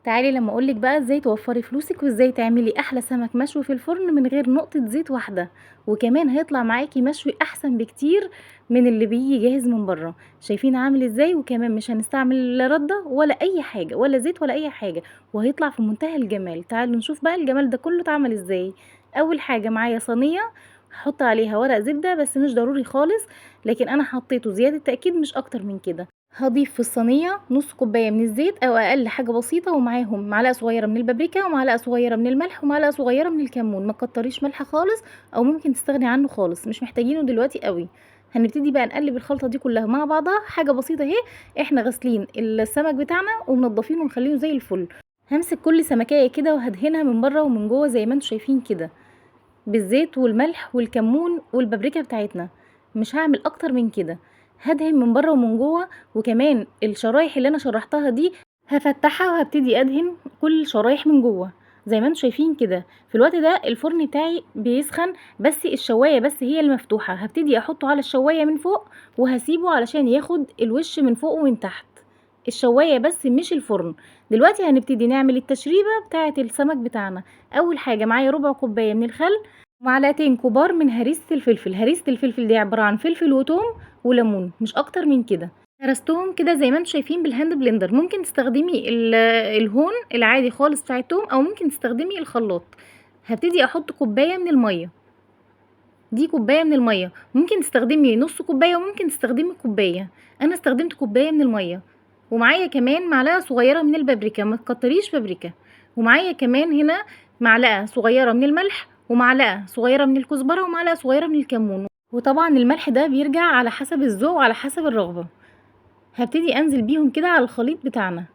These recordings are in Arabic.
تعالي لما اقولك بقى ازاي توفري فلوسك وازاي تعملي احلى سمك مشوي في الفرن من غير نقطة زيت واحدة، وكمان هيطلع معاكي مشوي احسن بكتير من اللي بيجي جاهز من بره. شايفين عامل ازاي؟ وكمان مش هنستعمل لا ردة ولا اي حاجة ولا زيت ولا اي حاجة، وهيطلع في منتهى الجمال. تعالوا نشوف بقى الجمال ده كله اتعمل ازاي. اول حاجة معايا صينية، هحط عليها ورق زبدة بس مش ضروري خالص، لكن انا حطيته زيادة تأكيد مش اكتر من كده. هضيف في الصينية نص كوباية من الزيت او اقل حاجة بسيطة، ومعاهم معلقة صغيرة من البابريكا ومعلقة صغيرة من الملح ومعلقة صغيرة من الكمون. ما تكتريش ملح خالص او ممكن تستغني عنه خالص، مش محتاجينه دلوقتي قوي. هنبتدي بقى نقلب الخلطة دي كلها مع بعضها. حاجة بسيطة اهي، احنا غاسلين السمك بتاعنا ومنضفينه ومخلينه زي الفل. همسك كل سمكية كده وهدهنها من بره ومن جوه زي ما انتم شايفين كده بالزيت والملح والكمون والبابريكا بتاعتنا. مش هعمل اكتر من كده، هدهن من بره ومن جوه. وكمان الشرايح اللي انا شرحتها دي هفتحها وهبتدي ادهن كل الشرايح من جوه زي ما انتم شايفين كده. في الوقت ده الفرن بتاعي بيسخن، بس الشوايه بس هي المفتوحه. هبتدي احطه على الشوايه من فوق وهسيبه علشان ياخد الوش من فوق ومن تحت. الشوايه بس مش الفرن. دلوقتي هنبتدي نعمل التشريبه بتاعه السمك بتاعنا. اول حاجه معايا ربع كوبايه من الخل، معلقتين كبار من هريسة الفلفل. هريسة الفلفل دي عبارة عن فلفل وتوم وليمون، مش اكتر من كده. هرستهم كده زي ما انتم شايفين بالهاند بلندر. ممكن تستخدمي الهون العادي خالص بتاع التوم او ممكن تستخدمي الخلاط. هبتدي احط كوباية من المية، دي كوباية من المية. ممكن تستخدمي نص كوباية وممكن تستخدمي كوباية، انا استخدمت كوباية من المية. ومعايا كمان معلقة صغيرة من البابريكا، ما تكتريش بابريكا. ومعايا كمان هنا معلقة صغيرة من الملح ومعلقة صغيرة من الكزبرة ومعلقة صغيرة من الكمون. وطبعا الملح ده بيرجع على حسب الذوق وعلى حسب الرغبة. هبتدي انزل بيهم كده على الخليط بتاعنا.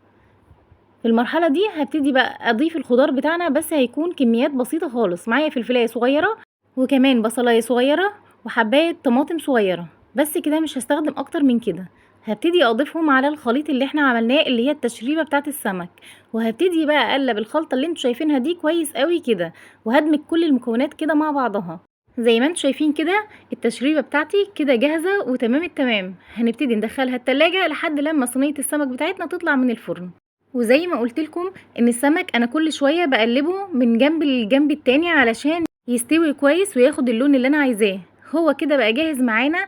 في المرحلة دي هبتدي بقى اضيف الخضار بتاعنا، بس هيكون كميات بسيطة خالص. معايا فلفلاية صغيرة وكمان بصلاية صغيرة وحباية طماطم صغيرة، بس كده مش هستخدم اكتر من كده. هبتدي اضيفهم على الخليط اللي احنا عملناه اللي هي التشريبة بتاعه السمك، وهبتدي بقى اقلب الخلطة اللي انتوا شايفينها دي كويس قوي كده، وهدمج كل المكونات كده مع بعضها. زي ما انتوا شايفين كده التشريبة بتاعتي كده جاهزة وتمام التمام. هنبتدي ندخلها التلاجة لحد لما صينية السمك بتاعتنا تطلع من الفرن. وزي ما قلت لكم ان السمك انا كل شويه بقلبه من جنب للجنب التاني علشان يستوي كويس وياخد اللون اللي انا عايزاه. هو كده بقى جاهز معانا.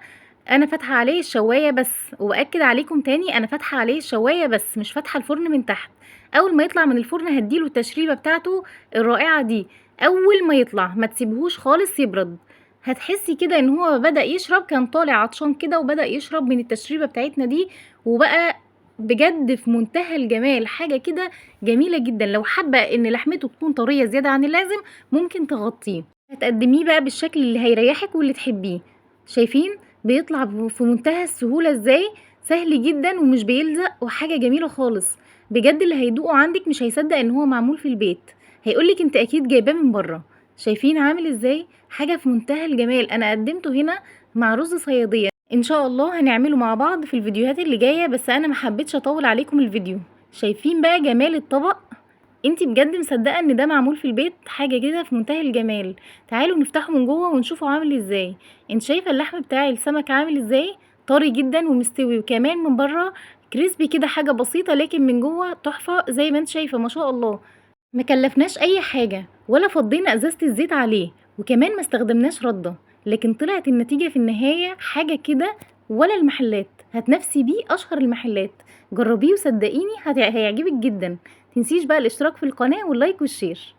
انا فاتحه عليه الشوايه بس، وباكد عليكم تاني انا فاتحه عليه الشوايه بس مش فاتحه الفرن من تحت. اول ما يطلع من الفرن هديله التشريبه بتاعته الرائعه دي. اول ما يطلع ما تسيبهوش خالص يبرد. هتحسي كده ان هو بدأ يشرب، كان طالع عطشان كده وبدأ يشرب من التشريبه بتاعتنا دي، وبقى بجد في منتهى الجمال. حاجة كده جميلة جدا. لو حابة ان لحمته تكون طرية زيادة عن اللازم ممكن تغطيه. هتقدميه بقى بالشكل اللي هيريحك واللي تحبيه. شايفين بيطلع في منتهى السهولة ازاي؟ سهل جدا ومش بيلزق وحاجة جميلة خالص. بجد اللي هيدوقه عندك مش هيصدق ان هو معمول في البيت، هيقولك انت اكيد جايباه من بره. شايفين عامل ازاي؟ حاجة في منتهى الجمال. انا قدمته هنا مع رز صيادية، ان شاء الله هنعمله مع بعض في الفيديوهات اللي جايه، بس انا ما حبيتش اطول عليكم الفيديو. شايفين بقى جمال الطبق؟ انتي بجد مصدقه ان ده معمول في البيت؟ حاجه كده في منتهى الجمال. تعالوا نفتحه من جوه ونشوفه عامل ازاي. انت شايفه اللحم بتاع السمك عامل ازاي؟ طري جدا ومستوي، وكمان من بره كريسبي كده حاجه بسيطه، لكن من جوه تحفه زي ما انت شايفه ما شاء الله. مكلفناش اي حاجة ولا فضينا ازازة الزيت عليه، وكمان ما استخدمناش ردة، لكن طلعت النتيجة في النهاية حاجة كده ولا المحلات. هتنافسي بيه اشهر المحلات. جربيه وصدقيني هيعجبك جدا. تنسيش بقى الاشتراك في القناة واللايك والشير.